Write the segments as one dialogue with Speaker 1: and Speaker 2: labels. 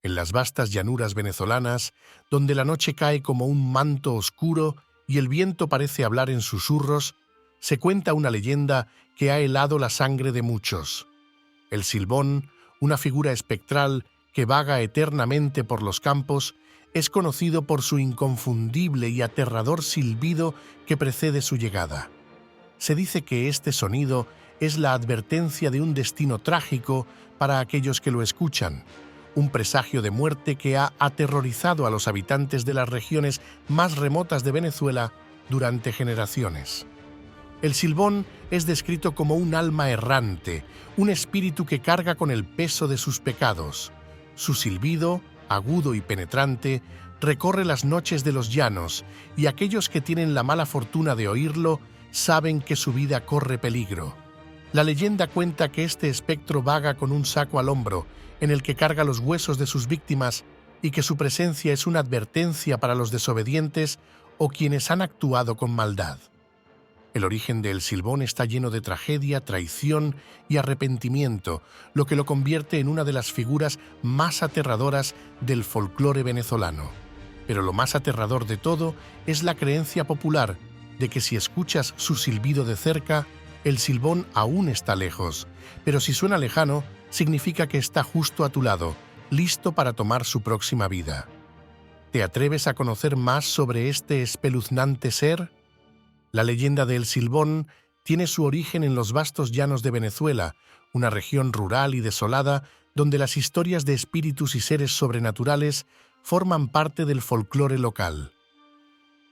Speaker 1: En las vastas llanuras venezolanas, donde la noche cae como un manto oscuro y el viento parece hablar en susurros, se cuenta una leyenda que ha helado la sangre de muchos. El Silbón, una figura espectral que vaga eternamente por los campos, es conocido por su inconfundible y aterrador silbido que precede su llegada. Se dice que este sonido es la advertencia de un destino trágico para aquellos que lo escuchan, un presagio de muerte que ha aterrorizado a los habitantes de las regiones más remotas de Venezuela durante generaciones. El Silbón es descrito como un alma errante, un espíritu que carga con el peso de sus pecados. Su silbido, agudo y penetrante, recorre las noches de los llanos, y aquellos que tienen la mala fortuna de oírlo saben que su vida corre peligro. La leyenda cuenta que este espectro vaga con un saco al hombro, en el que carga los huesos de sus víctimas, y que su presencia es una advertencia para los desobedientes o quienes han actuado con maldad. El origen del Silbón está lleno de tragedia, traición y arrepentimiento, lo que lo convierte en una de las figuras más aterradoras del folclore venezolano. Pero lo más aterrador de todo es la creencia popular de que si escuchas su silbido de cerca, el Silbón aún está lejos, pero si suena lejano, significa que está justo a tu lado, listo para tomar su próxima vida. ¿Te atreves a conocer más sobre este espeluznante ser? La leyenda del Silbón tiene su origen en los vastos llanos de Venezuela, una región rural y desolada donde las historias de espíritus y seres sobrenaturales forman parte del folclore local.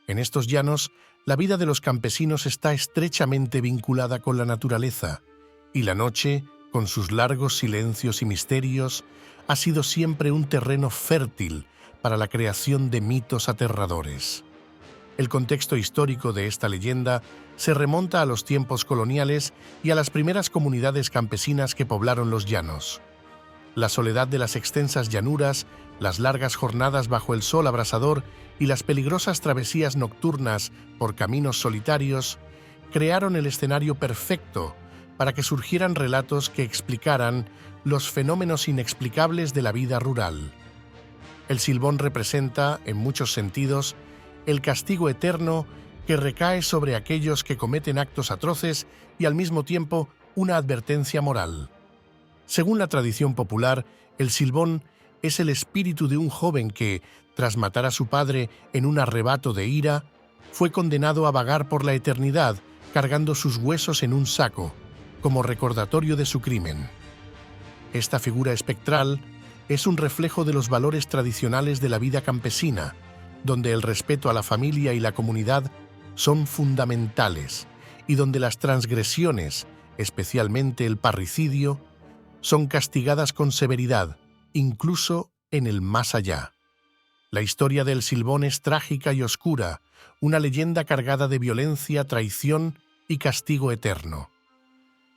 Speaker 1: En estos llanos, la vida de los campesinos está estrechamente vinculada con la naturaleza, y la noche, con sus largos silencios y misterios, ha sido siempre un terreno fértil para la creación de mitos aterradores. El contexto histórico de esta leyenda se remonta a los tiempos coloniales y a las primeras comunidades campesinas que poblaron los llanos. La soledad de las extensas llanuras, las largas jornadas bajo el sol abrasador y las peligrosas travesías nocturnas por caminos solitarios crearon el escenario perfecto para que surgieran relatos que explicaran los fenómenos inexplicables de la vida rural. El Silbón representa, en muchos sentidos, el castigo eterno que recae sobre aquellos que cometen actos atroces y al mismo tiempo una advertencia moral. Según la tradición popular, el Silbón es el espíritu de un joven que, tras matar a su padre en un arrebato de ira, fue condenado a vagar por la eternidad cargando sus huesos en un saco, como recordatorio de su crimen. Esta figura espectral es un reflejo de los valores tradicionales de la vida campesina, donde el respeto a la familia y la comunidad son fundamentales y donde las transgresiones, especialmente el parricidio, son castigadas con severidad, incluso en el más allá. La historia del Silbón es trágica y oscura, una leyenda cargada de violencia, traición y castigo eterno.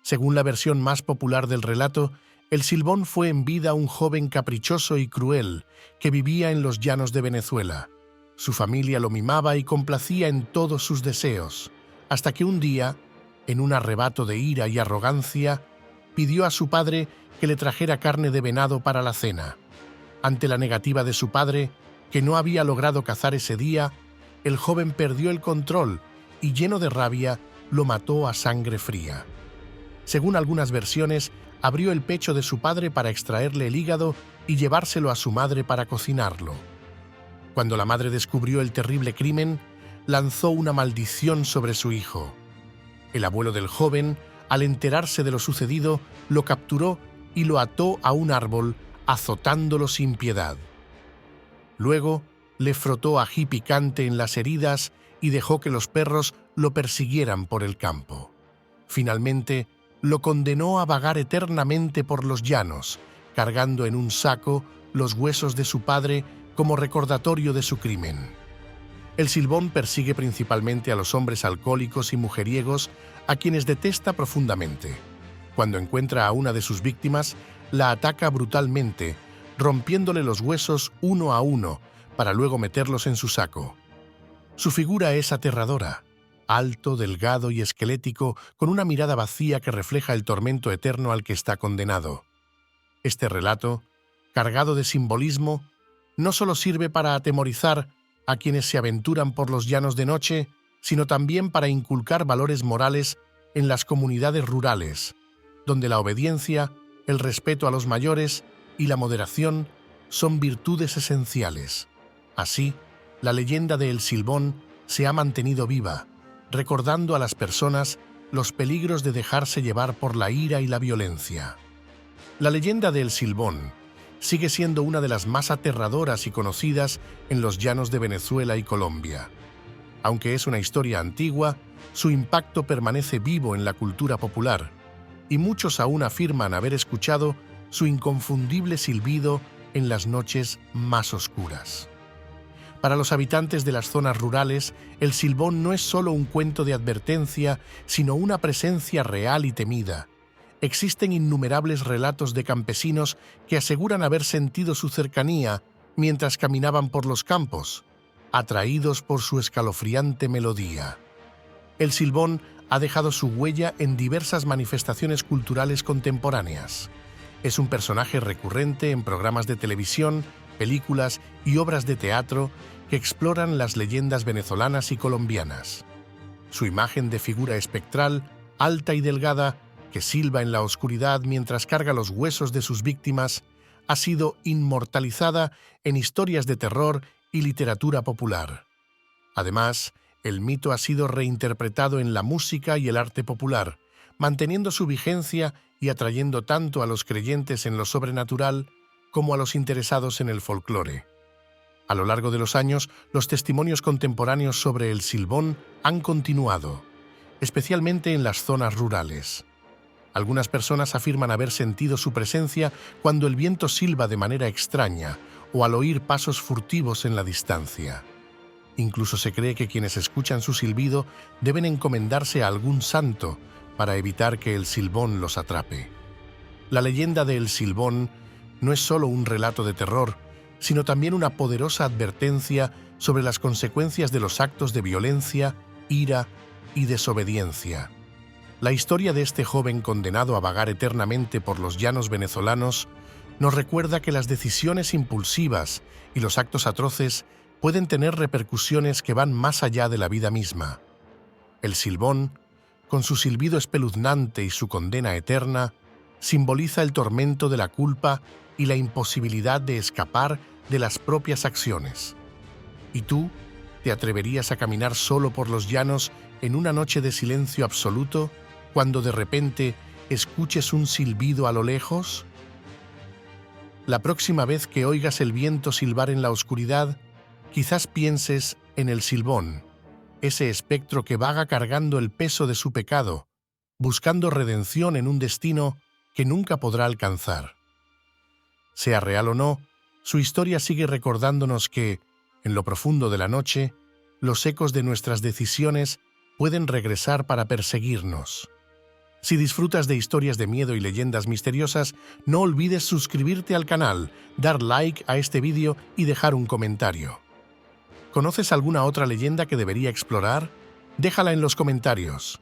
Speaker 1: Según la versión más popular del relato, el Silbón fue en vida un joven caprichoso y cruel que vivía en los llanos de Venezuela. Su familia lo mimaba y complacía en todos sus deseos, hasta que un día, en un arrebato de ira y arrogancia, pidió a su padre que le trajera carne de venado para la cena. Ante la negativa de su padre, que no había logrado cazar ese día, el joven perdió el control y, lleno de rabia, lo mató a sangre fría. Según algunas versiones, abrió el pecho de su padre para extraerle el hígado y llevárselo a su madre para cocinarlo. Cuando la madre descubrió el terrible crimen, lanzó una maldición sobre su hijo. El abuelo del joven, al enterarse de lo sucedido, lo capturó y lo ató a un árbol, azotándolo sin piedad. Luego, le frotó ají picante en las heridas y dejó que los perros lo persiguieran por el campo. Finalmente, lo condenó a vagar eternamente por los llanos, cargando en un saco los huesos de su padre como recordatorio de su crimen. El Silbón persigue principalmente a los hombres alcohólicos y mujeriegos, a quienes detesta profundamente. Cuando encuentra a una de sus víctimas, la ataca brutalmente, rompiéndole los huesos uno a uno, para luego meterlos en su saco. Su figura es aterradora, alto, delgado y esquelético, con una mirada vacía que refleja el tormento eterno al que está condenado. Este relato cargado de simbolismo, no solo sirve para atemorizar a quienes se aventuran por los llanos de noche, sino también para inculcar valores morales en las comunidades rurales, donde la obediencia, el respeto a los mayores y la moderación son virtudes esenciales. Así, la leyenda de El Silbón se ha mantenido viva, recordando a las personas los peligros de dejarse llevar por la ira y la violencia. La leyenda de El Silbón sigue siendo una de las más aterradoras y conocidas en los llanos de Venezuela y Colombia. Aunque es una historia antigua, su impacto permanece vivo en la cultura popular, y muchos aún afirman haber escuchado su inconfundible silbido en las noches más oscuras. Para los habitantes de las zonas rurales, el silbón no es solo un cuento de advertencia, sino una presencia real y temida. Existen innumerables relatos de campesinos que aseguran haber sentido su cercanía mientras caminaban por los campos, atraídos por su escalofriante melodía. El silbón ha dejado su huella en diversas manifestaciones culturales contemporáneas. Es un personaje recurrente en programas de televisión, películas y obras de teatro que exploran las leyendas venezolanas y colombianas. Su imagen de figura espectral, alta y delgada, que silba en la oscuridad mientras carga los huesos de sus víctimas, ha sido inmortalizada en historias de terror y literatura popular. Además, el mito ha sido reinterpretado en la música y el arte popular, manteniendo su vigencia y atrayendo tanto a los creyentes en lo sobrenatural como a los interesados en el folclore. A lo largo de los años, los testimonios contemporáneos sobre el silbón han continuado, especialmente en las zonas rurales. Algunas personas afirman haber sentido su presencia cuando el viento silba de manera extraña o al oír pasos furtivos en la distancia. Incluso se cree que quienes escuchan su silbido deben encomendarse a algún santo para evitar que el silbón los atrape. La leyenda de El Silbón no es solo un relato de terror, sino también una poderosa advertencia sobre las consecuencias de los actos de violencia, ira y desobediencia. La historia de este joven condenado a vagar eternamente por los llanos venezolanos nos recuerda que las decisiones impulsivas y los actos atroces pueden tener repercusiones que van más allá de la vida misma. El silbón, con su silbido espeluznante y su condena eterna, simboliza el tormento de la culpa y la imposibilidad de escapar de las propias acciones. ¿Y tú te atreverías a caminar solo por los llanos en una noche de silencio absoluto cuando de repente escuches un silbido a lo lejos? La próxima vez que oigas el viento silbar en la oscuridad, quizás pienses en el silbón, ese espectro que vaga cargando el peso de su pecado, buscando redención en un destino que nunca podrá alcanzar. Sea real o no, su historia sigue recordándonos que, en lo profundo de la noche, los ecos de nuestras decisiones pueden regresar para perseguirnos. Si disfrutas de historias de miedo y leyendas misteriosas, no olvides suscribirte al canal, dar like a este vídeo y dejar un comentario. ¿Conoces alguna otra leyenda que debería explorar? Déjala en los comentarios.